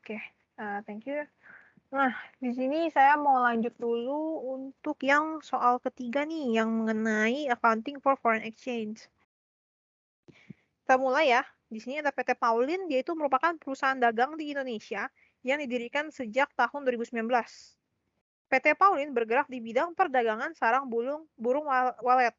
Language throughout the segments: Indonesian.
Oke, thank you. Nah, di sini saya mau lanjut dulu untuk yang soal ketiga nih, yang mengenai accounting for foreign exchange. Kita mulai ya. Di sini ada PT Paulin, yaitu merupakan perusahaan dagang di Indonesia yang didirikan sejak tahun 2019. PT Paulin bergerak di bidang perdagangan sarang burung walet.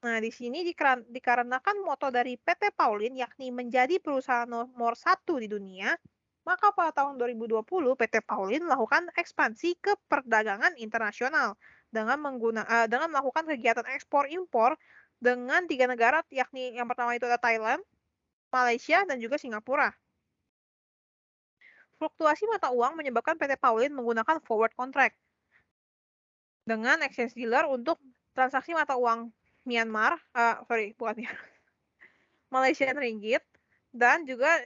Nah, di sini dikarenakan moto dari PT Paulin yakni menjadi perusahaan nomor 1 di dunia, maka pada tahun 2020 PT Paulin melakukan ekspansi ke perdagangan internasional dengan melakukan kegiatan ekspor impor dengan 3 negara, yakni yang pertama itu ada Thailand, Malaysia, dan juga Singapura. Fluktuasi mata uang menyebabkan PT Paulin menggunakan forward contract dengan exchange dealer untuk transaksi mata uang Myanmar, Malaysian Ringgit, dan juga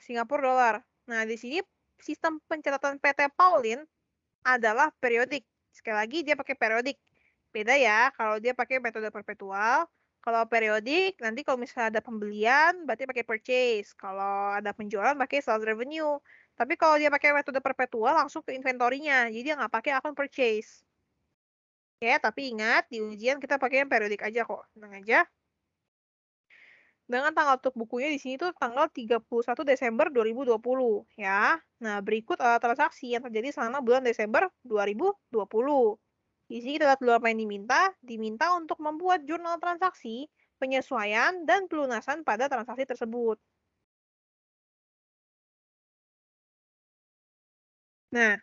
Singapura dolar. Nah, di sini sistem pencatatan PT Paulin adalah periodik. Sekali lagi dia pakai periodik. Beda ya, kalau dia pakai metode perpetual. Kalau periodik, nanti kalau misalnya ada pembelian, berarti pakai purchase. Kalau ada penjualan, pakai sales revenue. Tapi kalau dia pakai metode perpetual, langsung ke inventorinya. Jadi dia nggak pakai akun purchase. Oke, tapi ingat, di ujian kita pakai yang periodik aja kok. Tenang aja. Dengan tanggal tutup bukunya di sini tuh tanggal 31 Desember 2020 ya. Nah, berikut transaksi yang terjadi selama bulan Desember 2020. Di sini kita lihat dulu apa yang diminta. Diminta untuk membuat jurnal transaksi, penyesuaian, dan pelunasan pada transaksi tersebut. Nah,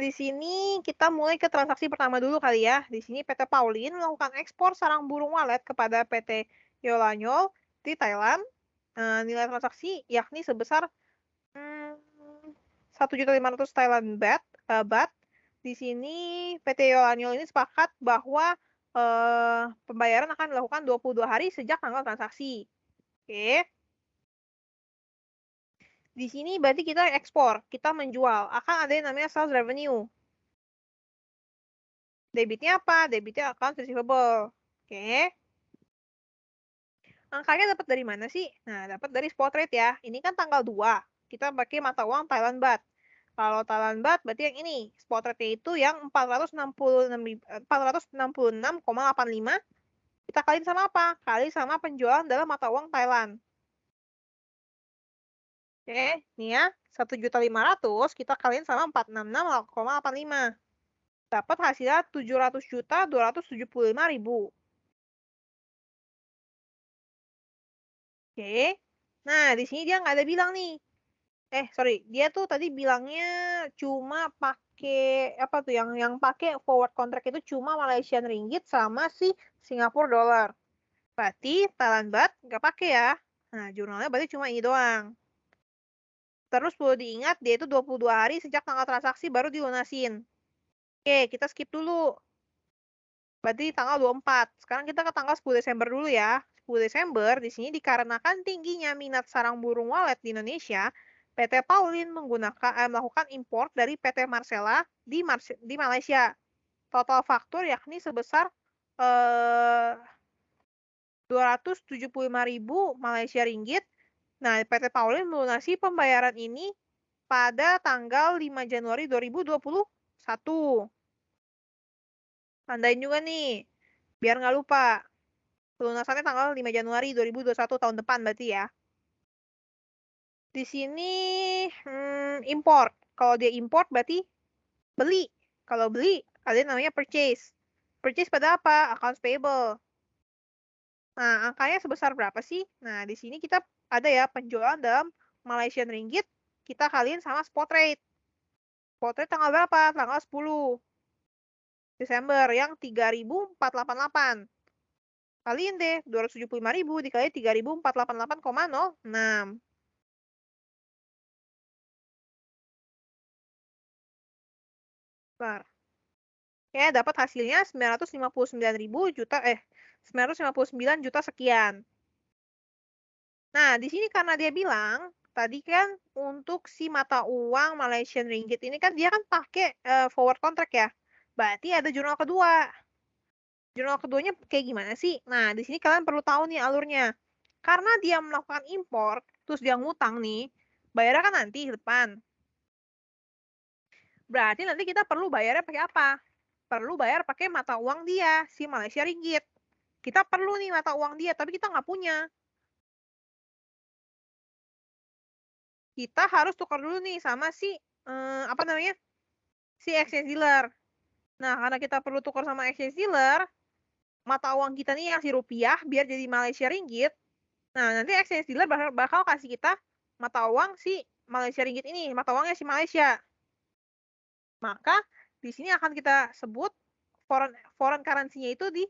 di sini kita mulai ke transaksi pertama dulu kali ya. Di sini PT Paulin melakukan ekspor sarang burung walet kepada PT Yolanyol di Thailand. Nilai transaksi yakni sebesar 1.500.000 Thailand baht. Di sini PT Yolanyol ini sepakat bahwa pembayaran akan dilakukan 22 hari sejak tanggal transaksi. Oke. Di sini berarti kita ekspor, kita menjual. Akan ada yang namanya sales revenue. Debitnya apa? Debitnya account receivable. Oke. Angkanya dapat dari mana sih? Nah, dapat dari spot rate ya. Ini kan tanggal 2. Kita pakai mata uang Thailand baht. Kalau Thailand baht berarti yang ini. Spot rate-nya itu yang 466,85. Kita kaliin sama apa? Kali sama penjualan dalam mata uang Thailand. Oke, ini ya. 1.500.000 kita kaliin sama 466,85. Dapat hasilnya 700.275.000. Oke. Nah, di sini dia nggak ada bilang nih. Dia tuh tadi bilangnya cuma pakai apa tuh yang pakai forward contract itu cuma Malaysian Ringgit sama si Singapura Dollar. Berarti Thailand Baht nggak pakai ya. Nah, jurnalnya berarti cuma ini doang. Terus perlu diingat dia itu 22 hari sejak tanggal transaksi baru dilunasin. Oke, kita skip dulu. Berarti tanggal 24. Sekarang kita ke tanggal 10 Desember dulu ya. 10 Desember di sini dikarenakan tingginya minat sarang burung walet di Indonesia, PT Paulin melakukan impor dari PT Marcella di Malaysia. Total faktur yakni sebesar 275.000 Malaysia Ringgit. Nah, PT Paulin melunasi pembayaran ini pada tanggal 5 Januari 2021. Tandain juga nih, biar nggak lupa. Pelunasannya tanggal 5 Januari 2021 tahun depan berarti ya. Di sini import. Kalau dia import berarti beli. Kalau beli ada yang namanya purchase. Purchase pada apa? Accounts payable. Nah, angkanya sebesar berapa sih? Nah, di sini kita ada ya penjualan dalam Malaysian Ringgit. Kita kaliin sama spot rate. Spot rate tanggal berapa? Tanggal 10 Desember yang 3.488. Kaliin deh, 275.000 dikali 3.488,06. Bentar. Ya, dapat hasilnya 959 juta sekian. Nah, di sini karena dia bilang, tadi kan untuk si mata uang Malaysian Ringgit ini kan dia kan pakai forward contract ya. Berarti ada jurnal kedua. Jurnal keduanya kayak gimana sih? Nah, di sini kalian perlu tahu nih alurnya. Karena dia melakukan import, terus dia ngutang nih, bayarnya kan nanti depan. Berarti nanti kita perlu bayarnya pakai apa? Perlu bayar pakai mata uang dia, si Malaysia Ringgit. Kita perlu nih mata uang dia, tapi kita nggak punya. Kita harus tukar dulu nih sama si, apa namanya, si exchange dealer. Nah, karena kita perlu tukar sama exchange dealer, mata uang kita nih yang si rupiah biar jadi Malaysia Ringgit. Nah, nanti exchange dealer bakal kasih kita mata uang si Malaysia Ringgit ini, mata uangnya si Malaysia. Maka di sini akan kita sebut foreign currency-nya itu di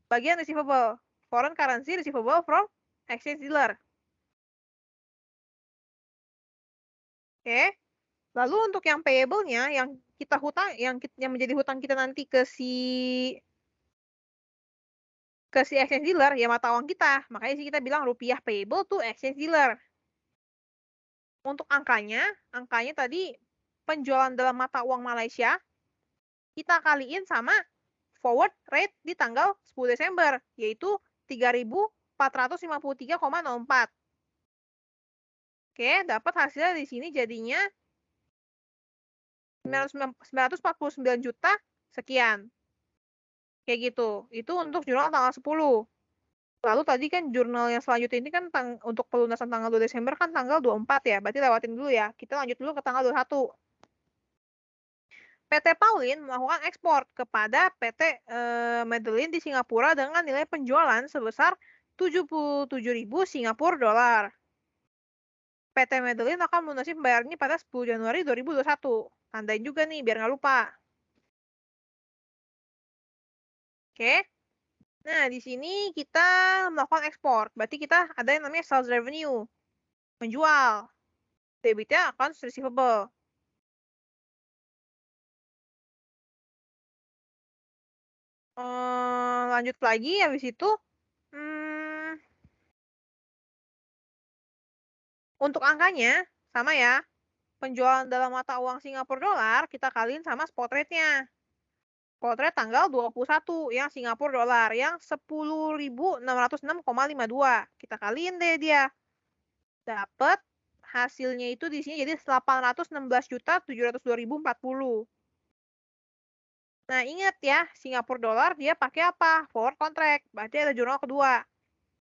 bagian receivable. Foreign currency receivable from exchange dealer. Oke. Lalu untuk yang payable-nya, yang kita hutang, yang menjadi hutang kita nanti ke si exchange dealer, ya mata uang kita. Makanya sih kita bilang rupiah payable to exchange dealer. Untuk angkanya tadi penjualan dalam mata uang Malaysia, kita kaliin sama forward rate di tanggal 10 Desember, yaitu 3.453,04. Oke, dapat hasilnya di sini jadinya 949 juta sekian. Kayak gitu. Itu untuk jurnal tanggal 10. Lalu tadi kan jurnal yang selanjutnya ini kan untuk pelunasan tanggal 2 Desember kan tanggal 24 ya. Berarti lewatin dulu ya. Kita lanjut dulu ke tanggal 21. PT Paulin melakukan ekspor kepada PT Medellin di Singapura dengan nilai penjualan sebesar 77.000 Singapura dolar. PT Medellin akan melunasi pembayaran ini pada 10 Januari 2021. Tandain juga nih biar nggak lupa. Oke. Nah, di sini kita melakukan ekspor. Berarti kita ada yang namanya sales revenue. Menjual. Debitnya accounts receivable. Lanjut lagi, habis itu untuk angkanya sama ya. Penjualan dalam mata uang Singapura dolar kita kaliin sama spot rate-nya. Spot rate tanggal 21 yang Singapura dolar yang 10.606,52. Kita kaliin deh dia. Dapat hasilnya itu di sini jadi 816.702.040. Nah, ingat ya, Singapura dolar dia pakai apa? Forward contract. Berarti ada jurnal kedua.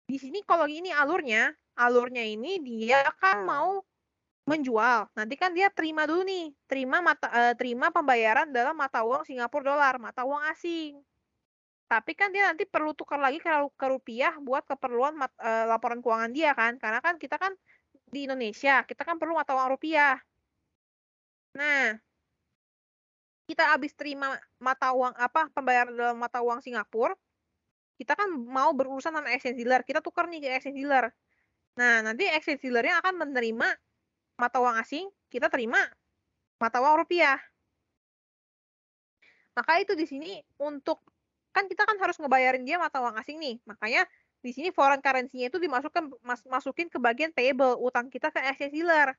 Di sini kalau ini alurnya ini dia kan mau menjual. Nanti kan dia terima dulu nih, terima pembayaran dalam mata uang Singapura dolar, mata uang asing. Tapi kan dia nanti perlu tukar lagi ke rupiah buat keperluan laporan keuangan dia kan. Karena kan kita kan di Indonesia, kita kan perlu mata uang rupiah. Nah, kita habis terima mata uang pembayaran dalam mata uang Singapura, kita kan mau berurusan sama exchange dealer, kita tukar nih ke exchange dealer. Nah, nanti exchange dealernya akan menerima mata uang asing, kita terima mata uang rupiah. Maka itu di sini untuk kan kita kan harus ngebayarin dia mata uang asing nih. Makanya di sini foreign currency-nya itu masukin ke bagian payable utang kita ke exchange dealer.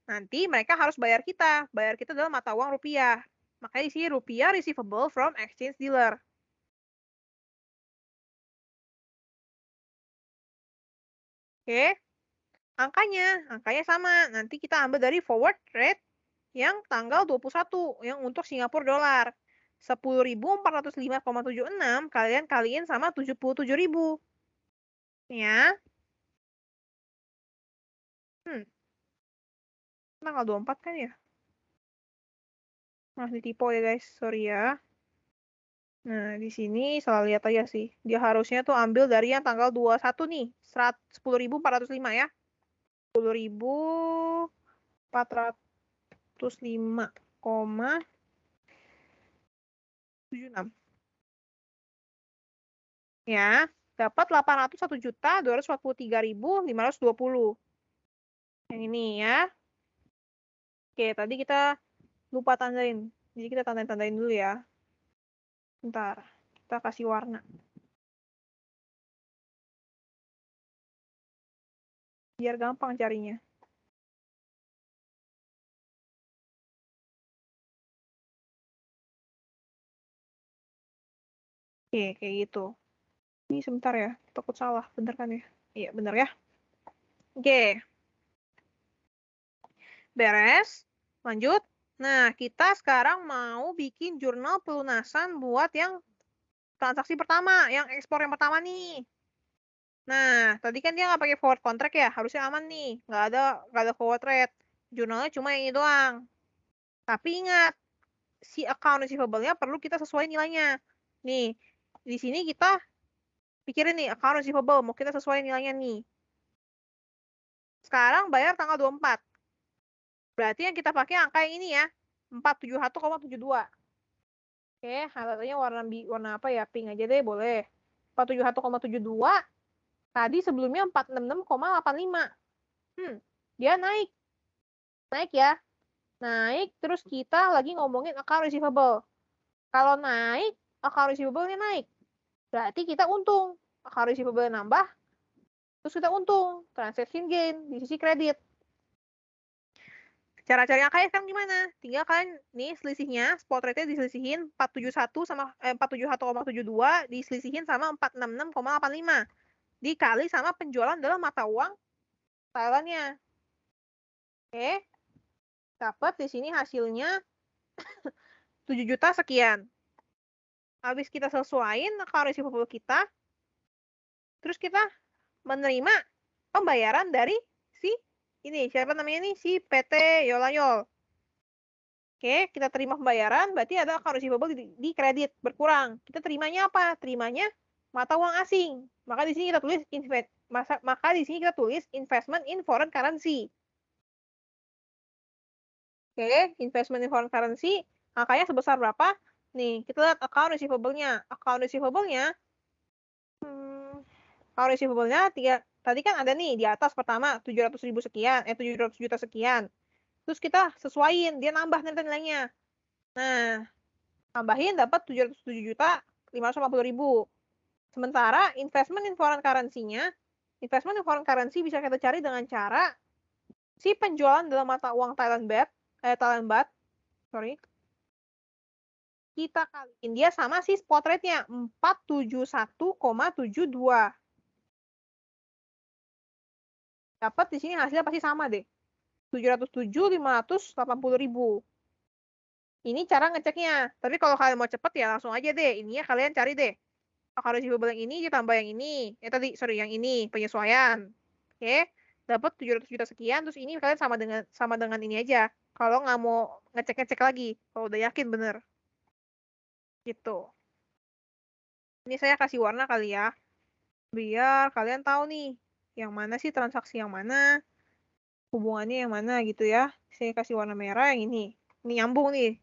Nanti mereka harus bayar kita dalam mata uang rupiah. Makanya di sini rupiah receivable from exchange dealer. Oke. Angkanya sama. Nanti kita ambil dari forward rate yang tanggal 21 yang untuk Singapura dolar. 10.405,76 kalian kaliin sama 77.000. Ya. Tanggal 24 kan ya? Masih ditipu ya guys, sorry ya. Nah, di sini salah lihat aja sih. Dia harusnya tuh ambil dari yang tanggal 21 nih, 10.405 ya. 10.405,76. Ya, dapat 801.243.520. Yang ini ya. Oke, tadi kita lupa tandain. Jadi kita tandain dulu ya. Bentar, kita kasih warna. Biar gampang carinya. Oke, kayak gitu. Ini sebentar ya, takut salah. Bener kan ya? Iya, bener ya. Oke. Beres. Lanjut. Nah, kita sekarang mau bikin jurnal pelunasan buat yang transaksi pertama, yang ekspor yang pertama nih. Nah, tadi kan dia nggak pakai forward contract ya, harusnya aman nih. Nggak ada forward rate. Jurnalnya cuma yang ini doang. Tapi ingat, si account receivable-nya perlu kita sesuai nilainya. Nih, di sini kita pikirin nih, account receivable, mau kita sesuai nilainya nih. Sekarang bayar tanggal 24. Berarti yang kita pakai angka yang ini ya, 471,72. Oke, highlight-nya warna apa ya? Pink aja deh, boleh. 471,72. Tadi sebelumnya 466,85. Dia naik. Naik ya. Naik, terus kita lagi ngomongin account receivable. Kalau naik, account receivable-nya naik. Berarti kita untung. Account receivable nambah, terus kita untung. Transaction gain di sisi kredit. Cara cari angkanya sekarang gimana? Tinggal kalian nih selisihnya, spot rate-nya diselisihin 471 sama 471,72 diselisihin sama 466,85 dikali sama penjualan dalam mata uang Thailand-nya. Oke. Dapat di sini hasilnya 7 juta sekian. Habis kita sesuaiin account receivable kita, terus kita menerima pembayaran dari si ini, siapa namanya nih? Si PT Yolayol. Oke, kita terima pembayaran, berarti ada account receivable di kredit berkurang. Kita terimanya apa? Terimanya mata uang asing. Maka di sini kita tulis investment in foreign currency. Oke, investment in foreign currency, angkanya sebesar berapa? Nih, kita lihat account receivable-nya. Account receivable-nya tadi kan ada nih di atas pertama 700.000 sekian, 700 juta sekian. Terus kita sesuaiin, dia nambah nilainya. Nah, tambahin dapat 707 juta 580.000. Sementara investment in foreign currency-nya, investment in foreign currency bisa kita cari dengan cara si penjualan dalam mata uang Thailand baht, kita kaliin dia sama si spot rate-nya 471,72. Dapat di sini hasilnya pasti sama deh. 707.580.000. Ini cara ngeceknya. Tapi kalau kalian mau cepet ya langsung aja deh. Ininya kalian cari deh. Kalau receivable yang ini ditambah yang ini. Yang ini penyesuaian. Oke. Dapat 700 juta sekian. Terus ini kalian sama dengan ini aja. Kalau nggak mau ngecek lagi. Kalau udah yakin bener. Gitu. Ini saya kasih warna kali ya. Biar kalian tahu nih. Yang mana sih transaksi yang mana. Hubungannya yang mana gitu ya. Saya kasih warna merah yang ini. Ini nyambung nih.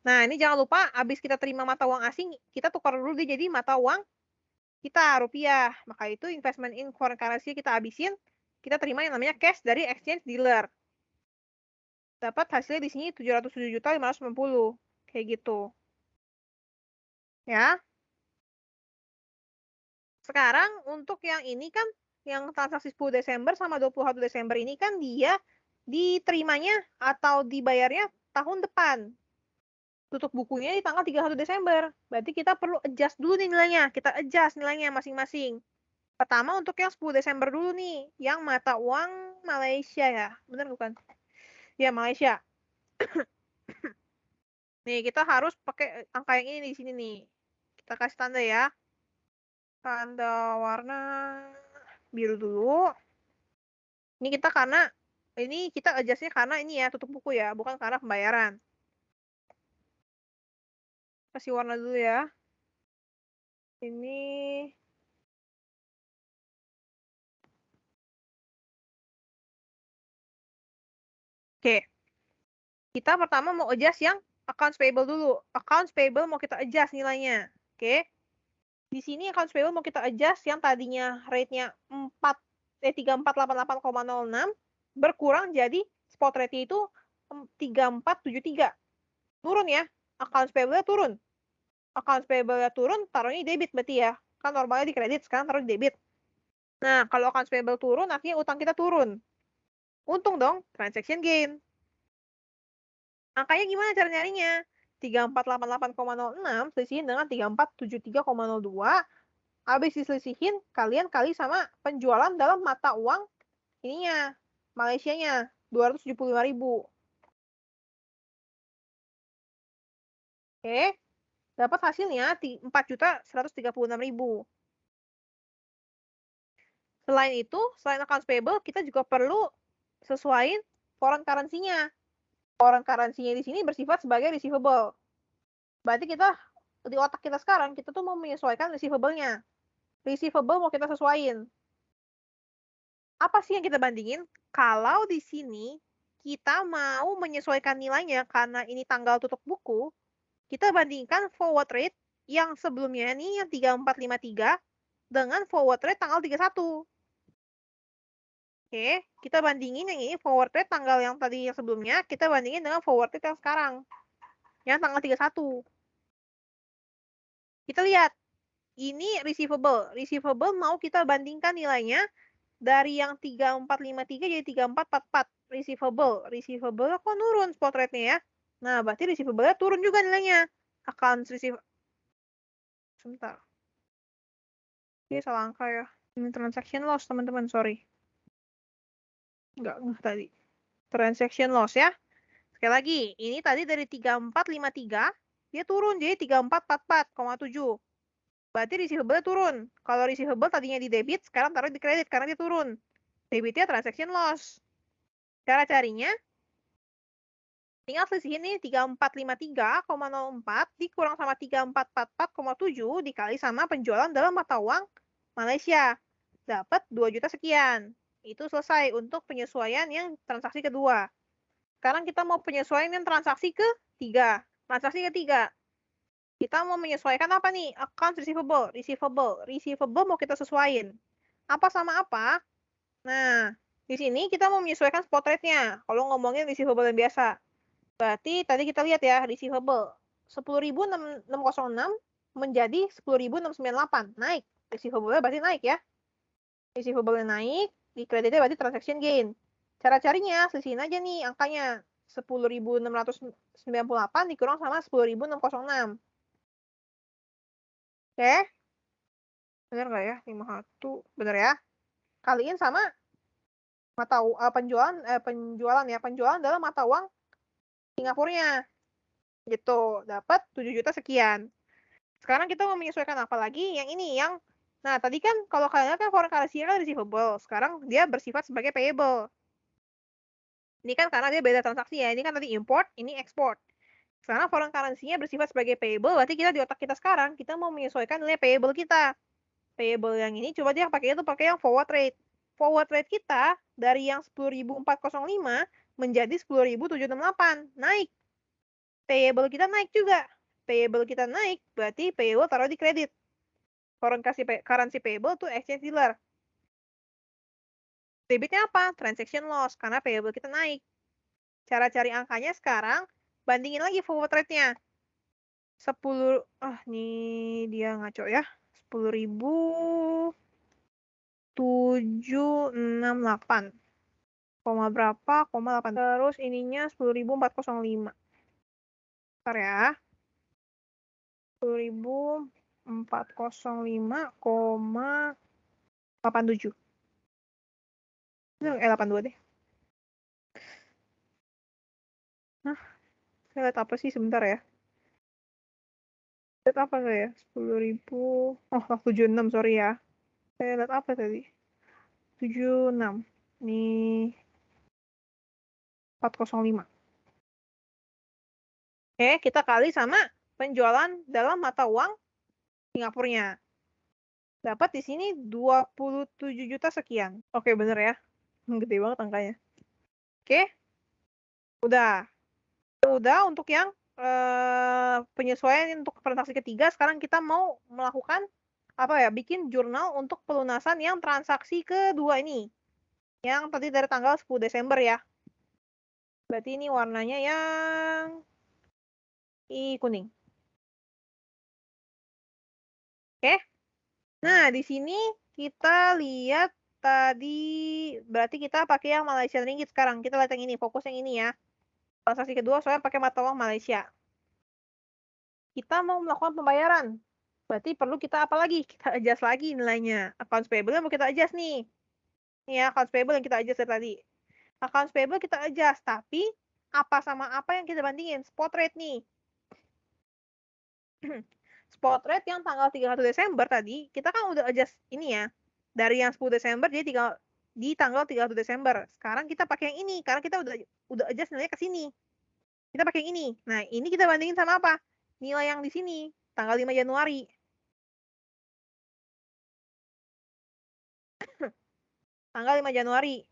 Nah, ini jangan lupa habis kita terima mata uang asing, kita tukar dulu dia jadi mata uang kita, rupiah. Maka itu investment in foreign currency kita habisin, kita terima yang namanya cash dari exchange dealer. Dapat hasilnya di sini 707.590. Kayak gitu. Ya. Sekarang untuk yang ini kan, yang transaksi 10 Desember sama 21 Desember ini kan dia diterimanya atau dibayarnya tahun depan. Tutup bukunya di tanggal 31 Desember. Berarti kita perlu adjust dulu nih nilainya. Kita adjust nilainya masing-masing. Pertama untuk yang 10 Desember dulu nih. Yang mata uang Malaysia ya. Bener bukan? Ya, Malaysia. Nih, kita harus pakai angka yang ini di sini nih. Kita kasih tanda ya. Tanda warna biru dulu. Ini kita adjustnya karena ini ya, tutup buku ya. Bukan karena pembayaran. Kasih warna dulu ya. Ini oke. Kita pertama mau adjust yang accounts payable dulu. Accounts payable mau kita adjust nilainya. Oke. Di sini accounts payable mau kita adjust yang tadinya rate-nya 3488,06 berkurang jadi spot rate-nya itu 3473. Turun ya. Accounts payable-nya turun. Accounts payable-nya turun, taruhnya debit berarti ya. Kan normalnya di kredit, sekarang taruh di debit. Nah, kalau accounts payable turun, artinya utang kita turun. Untung dong, transaction gain. Angkanya gimana cara nyarinya? 3488,06 selisihin dengan 3473,02. Habis diselisihin, kalian kali sama penjualan dalam mata uang ininya, Malaysianya. 275.000. Oke, dapat hasilnya 4.136.000. Selain itu, selain accounts payable, kita juga perlu sesuaiin foreign currency-nya. Foreign currency-nya di sini bersifat sebagai receivable. Berarti kita, di otak kita sekarang, kita tuh mau menyesuaikan receivable-nya. Receivable mau kita sesuaiin. Apa sih yang kita bandingin? Kalau di sini, kita mau menyesuaikan nilainya karena ini tanggal tutup buku, kita bandingkan forward rate yang sebelumnya nih, yang 3453, dengan forward rate tanggal 31. Oke, kita bandingin yang ini forward rate tanggal yang tadi yang sebelumnya, kita bandingin dengan forward rate yang sekarang. Yang tanggal 31. Kita lihat, ini receivable. Receivable mau kita bandingkan nilainya dari yang 3453 jadi 3444. Receivable. Receivable kok nurun spot rate-nya ya. Nah, berarti receivable-nya turun juga nilainya. Accounts receivable. Sebentar. Ini salah angka ya. Ini transaction loss, teman-teman. Sorry. Enggak tadi. Transaction loss ya. Sekali lagi, ini tadi dari 3453, dia turun jadi 3444,7. Berarti receivable turun. Kalau receivable tadinya di debit, sekarang taruh di kredit karena dia turun. Debitnya transaction loss. Cara carinya, tinggal selisih ini 3453,04 dikurang sama 3444,7 dikali sama penjualan dalam mata uang Malaysia. Dapat 2 juta sekian. Itu selesai untuk penyesuaian yang transaksi kedua. Sekarang kita mau penyesuaian yang transaksi ketiga. Transaksi ketiga. Kita mau menyesuaikan apa nih? Accounts receivable. Receivable mau kita sesuaiin. Apa sama apa? Nah, di sini kita mau menyesuaikan spot rate-nya. Kalau ngomongin receivable yang biasa. Berarti tadi kita lihat ya, receivable. 10.606 menjadi 10.698. Naik. Receivable-nya berarti naik ya. Receivable-nya naik. Di kreditnya berarti transaction gain. Cara carinya, selisihin aja nih angkanya. 10.698 dikurang sama 10.606. Oke? Bener nggak ya? 51. Bener ya? Kaliin sama mata penjualan ya. Penjualan dalam mata uang Singapurnya. Gitu. Dapat 7 juta sekian. Sekarang kita mau menyesuaikan apa lagi? Yang ini, nah tadi kan kalau kalian lihat kan foreign currency kan receivable. Sekarang dia bersifat sebagai payable. Ini kan karena dia beda transaksi ya. Ini kan tadi import, ini export. Sekarang foreign currency-nya bersifat sebagai payable, berarti kita di otak kita sekarang, kita mau menyesuaikan nilai payable kita. Payable yang ini, coba dia pakai itu pakai yang forward rate. Forward rate kita dari yang 10.405 menjadi 10.768. Naik. Payable kita naik juga. Payable kita naik, berarti payable taruh di kredit. Foreign currency payable tuh exchange dealer. Debitnya apa? Transaction loss, karena payable kita naik. Cara cari angkanya sekarang, bandingin lagi forward rate-nya. 10, nih dia ngaco ya. 10.768. Koma berapa? Koma 8. Terus ininya 10.405. Bentar ya. 10.405,87. 82 deh. Nah, saya lihat apa sih sebentar ya. Lihat apa saya? 10.000. Oh, 76, sorry ya. Saya lihat apa tadi? 76. Nih 405. Oke, kita kali sama penjualan dalam mata uang Singapurnya. Dapat di sini 27 juta sekian. Oke, bener ya. Gede banget angkanya. Oke. Udah. Udah untuk yang penyesuaian untuk transaksi ketiga. Sekarang kita mau melakukan apa ya? Bikin jurnal untuk pelunasan yang transaksi kedua ini. Yang tadi dari tanggal 10 Desember ya. Berarti ini warnanya yang kuning. Oke. Nah, di sini kita lihat tadi berarti kita pakai yang Malaysian Ringgit sekarang. Kita lihat yang ini, fokus yang ini ya. Transaksi kedua soalnya pakai mata uang Malaysia. Kita mau melakukan pembayaran. Berarti perlu kita apa lagi? Kita adjust lagi nilainya. Accounts payable yang mau kita adjust nih. Ini ya, accounts payable yang kita adjust dari tadi. Accounts payable kita adjust, tapi apa sama apa yang kita bandingin? Spot rate nih. Spot rate yang tanggal 31 Desember tadi, kita kan udah adjust ini ya. Dari yang 10 Desember jadi di tanggal 31 Desember. Sekarang kita pakai yang ini karena kita udah adjust nilainya ke sini. Kita pakai yang ini. Nah, ini kita bandingin sama apa? Nilai yang di sini, tanggal 5 Januari. Tanggal 5 Januari.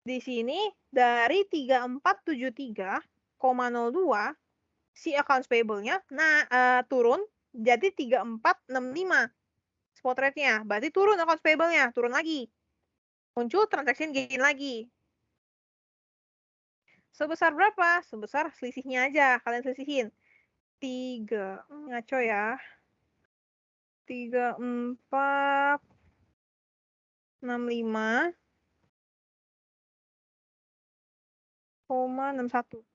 Di sini dari 3473,02 si accounts payable-nya turun jadi 3465 spot rate-nya. Berarti turun accounts payable-nya, turun lagi. Muncul transaction gain lagi. Sebesar berapa? Sebesar selisihnya aja. Kalian selisihin. 3, ngaco ya. 3465,61.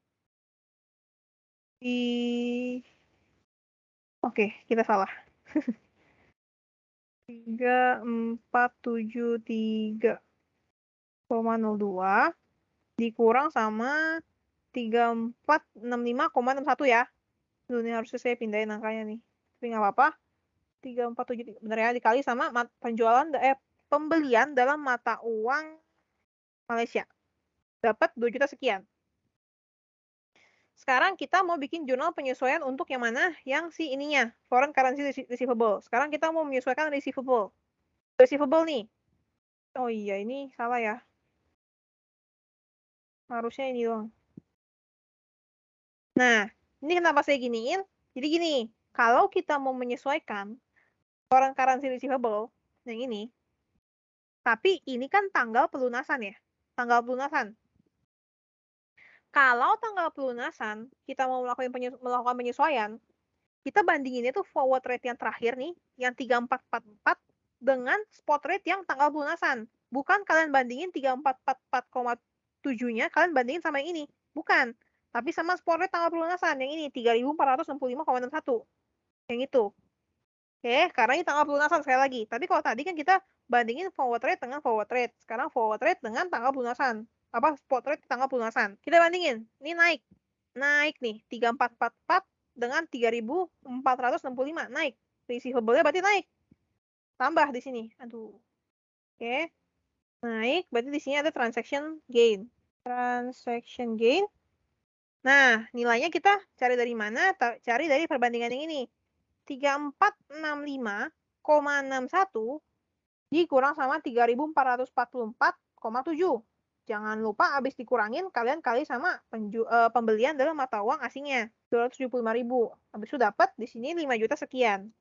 Oke, kita salah. 3473,02 dikurang sama 3465,61 ya. Duh, ini harusnya saya pindahin angkanya nih. Tapi nggak apa-apa. 3473 bener ya, dikali sama pembelian dalam mata uang Malaysia. Dapat 2 juta sekian. Sekarang kita mau bikin jurnal penyesuaian untuk yang mana? Yang si ininya, foreign currency receivable. Sekarang kita mau menyesuaikan receivable. Receivable nih. Oh iya, ini salah ya. Harusnya ini doang. Nah, ini kenapa saya giniin? Jadi gini, kalau kita mau menyesuaikan foreign currency receivable, yang ini, tapi ini kan tanggal pelunasan ya. Tanggal pelunasan. Kalau tanggal pelunasan, kita mau melakukan penyesuaian, kita bandinginnya tuh forward rate yang terakhir nih, yang 3444 dengan spot rate yang tanggal pelunasan. Bukan kalian bandingin 3444,7-nya, kalian bandingin sama yang ini. Bukan. Tapi sama spot rate tanggal pelunasan. Yang ini, 3465,61. Yang itu. Oke, karena ini tanggal pelunasan sekali lagi. Tapi kalau tadi kan kita bandingin forward rate dengan forward rate. Sekarang forward rate dengan tanggal pelunasan. Apa spot rate tanggal pelunasan. Kita bandingin. Ini naik. Naik nih. 3444 dengan 3465. Naik. Receivable-nya berarti naik. Tambah di sini. Aduh. Oke. Naik. Berarti di sini ada transaction gain. Transaction gain. Nah, nilainya kita cari dari mana? Cari dari perbandingan yang ini. 3465,61 dikurang sama 3444,7. Jangan lupa habis dikurangin kalian kali sama pembelian dalam mata uang asingnya 275.000. Habis itu dapat di sini 5 juta sekian.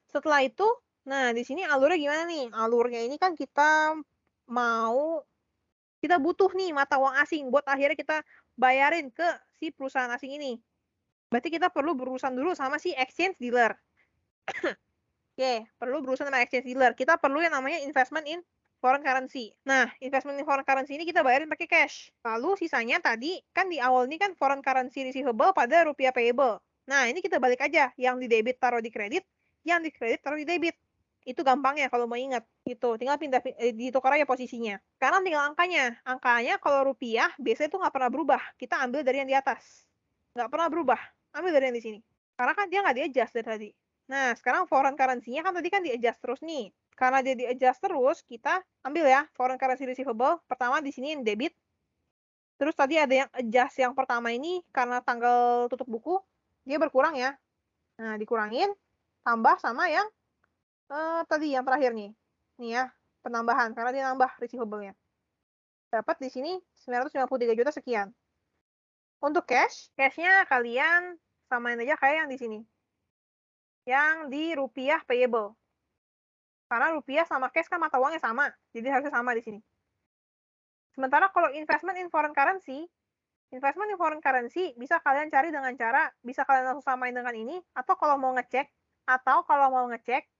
Setelah itu, nah di sini alurnya gimana nih? Alurnya ini kan kita butuh nih mata uang asing buat akhirnya kita bayarin ke si perusahaan asing ini. Berarti kita perlu berurusan dulu sama si exchange dealer. Oke, perlu berurusan sama exchange dealer. Kita perlu yang namanya investment in foreign currency. Nah, investment in foreign currency ini kita bayarin pakai cash. Lalu sisanya tadi, kan di awal ini kan foreign currency receivable pada rupiah payable. Nah, ini kita balik aja. Yang di debit taruh di kredit, yang di kredit taruh di debit. Itu gampangnya kalau mau ingat. Gitu, tinggal ditukar aja posisinya. Sekarang tinggal angkanya. Angkanya kalau rupiah, biasanya tuh nggak pernah berubah. Kita ambil dari yang di atas. Nggak pernah berubah. Ambil dari yang di sini. Karena kan dia nggak di-adjust dari tadi. Nah, sekarang foreign currency-nya kan tadi kan di-adjust terus nih. Karena dia di-adjust terus, kita ambil ya foreign currency receivable. Pertama di sini debit. Terus tadi ada yang adjust yang pertama ini karena tanggal tutup buku, dia berkurang ya. Nah, dikurangin, tambah sama yang tadi yang terakhir nih. Nih ya, penambahan. Karena dia nambah receivable-nya. Dapat di sini 953 juta sekian. Untuk cash-nya kalian samain aja kayak yang di sini. Yang di rupiah payable. Karena rupiah sama cash kan mata uangnya sama. Jadi harusnya sama di sini. Sementara kalau investment in foreign currency bisa kalian cari dengan cara, bisa kalian langsung samain dengan ini, atau kalau mau ngecek,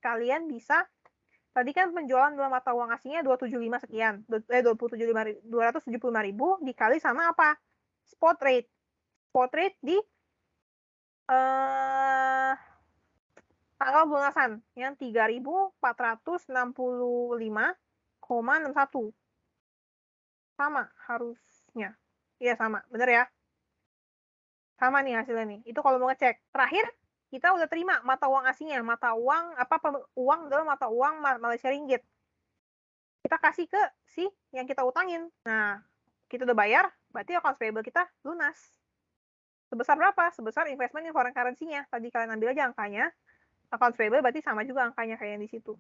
kalian bisa, tadi kan penjualan dalam mata uang asingnya 275 sekian, 275.000 dikali sama apa? Spot rate. Spot rate di tanggal pelunasan yang 3.465,61. Sama harusnya. Iya sama, bener ya? Sama nih hasilnya nih. Itu kalau mau ngecek. Terakhir, kita udah terima mata uang asingnya. Mata uang, uang dalam mata uang Malaysia Ringgit. Kita kasih ke si yang kita utangin. Nah, kita udah bayar, berarti accounts payable kita lunas. Sebesar berapa? Sebesar investment in foreign currency-nya. Tadi kalian ambil aja angkanya. Accounts payable berarti sama juga angkanya kayak yang di situ.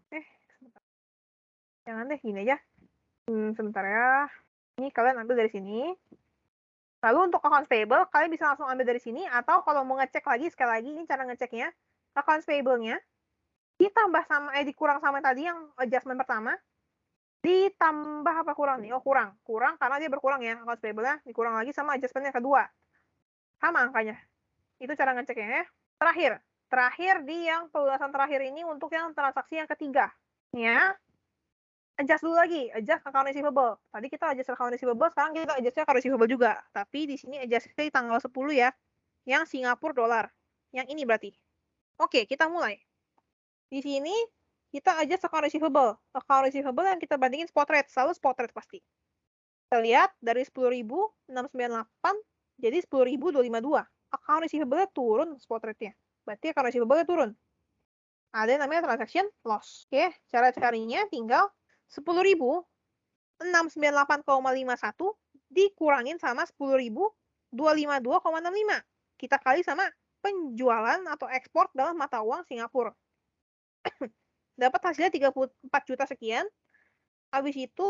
Sebentar. Jangan deh, gini aja. Sebentar ya. Ini kalian ambil dari sini. Lalu untuk accounts payable, kalian bisa langsung ambil dari sini. Atau kalau mau ngecek lagi, sekali lagi, ini cara ngeceknya. Accounts payable-nya ditambah sama, dikurang sama tadi yang adjustment pertama. Ditambah apa kurang nih? Oh, kurang. Kurang karena dia berkurang ya. Accounts payable-nya dikurang lagi sama adjustment yang kedua. Sama angkanya. Itu cara ngeceknya ya. Terakhir di yang pelunasan terakhir ini untuk yang transaksi yang ketiga. Ya. Adjust dulu lagi, adjust account receivable. Tadi kita adjust account receivable, sekarang kita adjust account receivable juga. Tapi di sini adjust di tanggal 10 ya. Yang Singapura dolar. Yang ini berarti. Oke, kita mulai. Di sini kita adjust account receivable. Account receivable yang kita bandingin spot rate. Selalu spot rate pasti. Kita lihat dari 10.698 jadi 10.252. Account receivable-nya turun spot rate-nya. Berarti account receivable-nya turun. Ada yang namanya transaction loss. Oke, cara carinya tinggal 10.698,51 dikurangin sama 10.252,65. Kita kali sama penjualan atau ekspor dalam mata uang Singapura. Dapat hasilnya 34 juta sekian. Habis itu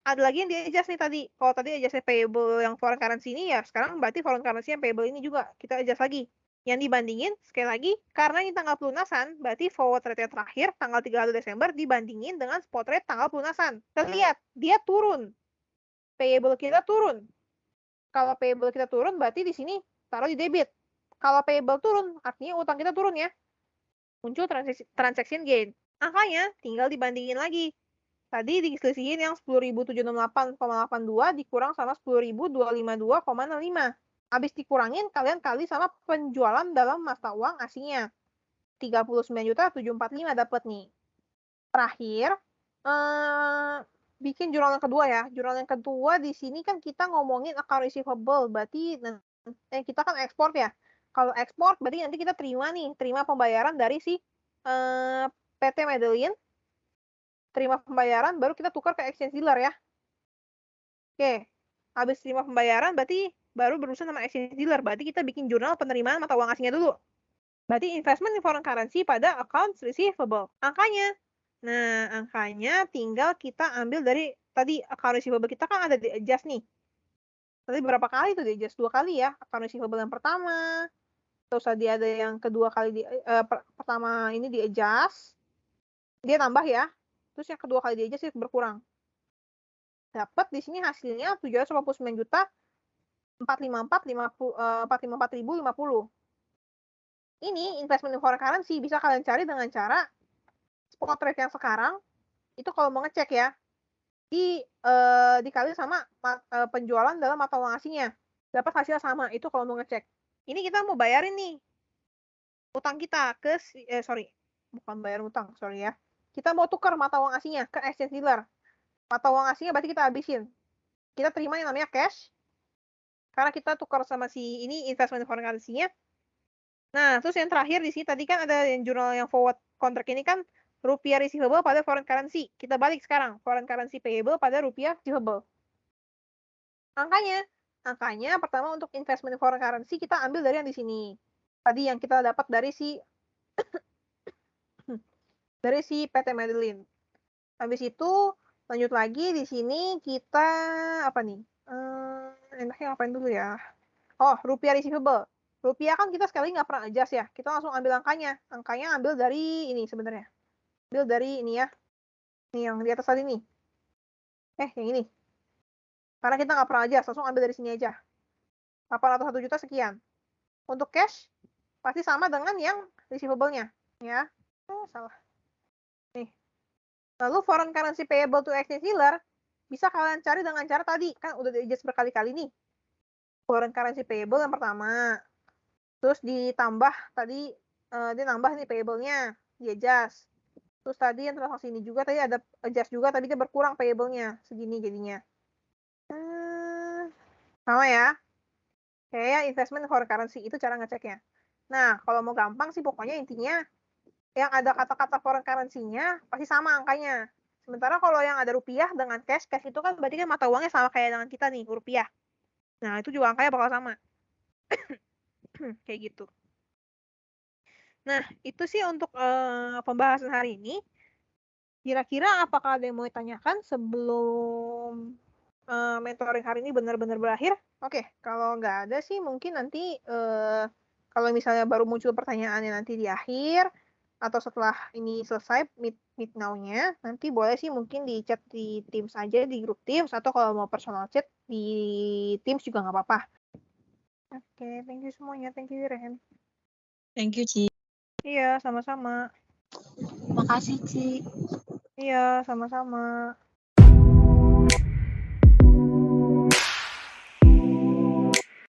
ada lagi yang di-adjust nih tadi. Kalau tadi adjust payable yang foreign currency ini, ya sekarang berarti foreign currency yang payable ini juga kita adjust lagi. Yang dibandingin, sekali lagi, karena ini tanggal pelunasan, berarti forward rate yang terakhir, tanggal 31 Desember, dibandingin dengan spot rate tanggal pelunasan. Kita lihat, dia turun. Payable kita turun. Kalau payable kita turun, berarti di sini taruh di debit. Kalau payable turun, artinya utang kita turun ya. Muncul transaction gain. Angkanya tinggal dibandingin lagi. Tadi diselisihin yang 10.768,82 dikurang sama 10.252,65. Habis dikurangin, kalian kali sama penjualan dalam mata uang asingnya. 39.745 dapat nih. Terakhir, bikin jurnal yang kedua ya. Jurnal yang kedua di sini kan kita ngomongin account receivable. Berarti kita kan ekspor ya. Kalau ekspor berarti nanti kita terima pembayaran dari si PT Medellin. Terima pembayaran, baru kita tukar ke exchange dealer ya. Oke, habis terima pembayaran berarti baru berurusan sama exchange dealer. Berarti kita bikin jurnal penerimaan mata uang asingnya dulu. Berarti investment in foreign currency pada accounts receivable. Angkanya. Nah, angkanya tinggal kita ambil dari tadi account receivable kita kan ada di adjust nih. Tadi berapa kali tuh di adjust? 2 kali ya. Account receivable yang pertama. Terus tadi ada yang kedua kali pertama ini di adjust. Dia tambah ya. Terus yang kedua kali di adjust itu berkurang. Dapat di sini hasilnya 789 juta 454.050. Ini investment in foreign currency bisa kalian cari dengan cara spot rate yang sekarang itu kalau mau ngecek ya dikali sama penjualan dalam mata uang asingnya. Dapat hasil sama itu kalau mau ngecek. Ini kita mau bayarin nih utang kita ke bukan bayar utang, sorry ya. Kita mau tukar mata uang asingnya ke exchange dealer. Mata uang asingnya berarti kita habisin. Kita terima yang namanya cash. Karena kita tukar sama si ini investment foreign currency-nya. Nah, terus yang terakhir di sini tadi kan ada yang jurnal yang forward contract ini kan rupiah receivable pada foreign currency. Kita balik sekarang, foreign currency payable pada rupiah receivable. Angkanya pertama untuk investment foreign currency kita ambil dari yang di sini. Tadi yang kita dapat dari si PT Medellin. Habis itu lanjut lagi di sini kita apa nih? Enaknya ngapain dulu ya? Oh, rupiah receivable. Rupiah kan kita sekali nggak pernah adjust ya. Kita langsung ambil angkanya. Angkanya ambil dari ini sebenarnya. Ambil dari ini ya. Nih yang di atas tadi nih. Yang ini. Karena kita nggak pernah adjust, langsung ambil dari sini aja. 801 juta sekian. Untuk cash, pasti sama dengan yang receivable-nya. Ya. Salah. Nih. Lalu foreign currency payable to exchange dealer, bisa kalian cari dengan cara tadi. Kan udah di-adjust berkali-kali nih. Foreign currency payable yang pertama. Terus ditambah tadi, dia nambah nih payable-nya. Di-adjust. Terus tadi yang transaksi ini juga, tadi ada adjust juga, tapi dia berkurang payable-nya. Segini jadinya. Sama ya. Kayak investment foreign currency itu cara ngeceknya. Nah, kalau mau gampang sih pokoknya intinya yang ada kata-kata foreign currency-nya pasti sama angkanya. Sementara kalau yang ada rupiah dengan cash itu kan berarti kan mata uangnya sama kayak dengan kita nih, rupiah. Nah, itu juga angkanya bakal sama. Kayak gitu. Nah, itu sih untuk pembahasan hari ini. Kira-kira apakah ada yang mau ditanyakan sebelum mentoring hari ini benar-benar berakhir? Oke, kalau nggak ada sih mungkin nanti kalau misalnya baru muncul pertanyaannya nanti di akhir atau setelah ini selesai meet now-nya, nanti boleh sih mungkin di chat di Teams aja, di grup Teams, atau kalau mau personal chat di Teams juga nggak apa-apa. Oke, thank you semuanya. Thank you, Ren. Thank you, Ci. Iya, sama-sama. Makasih, Ci. Iya, sama-sama.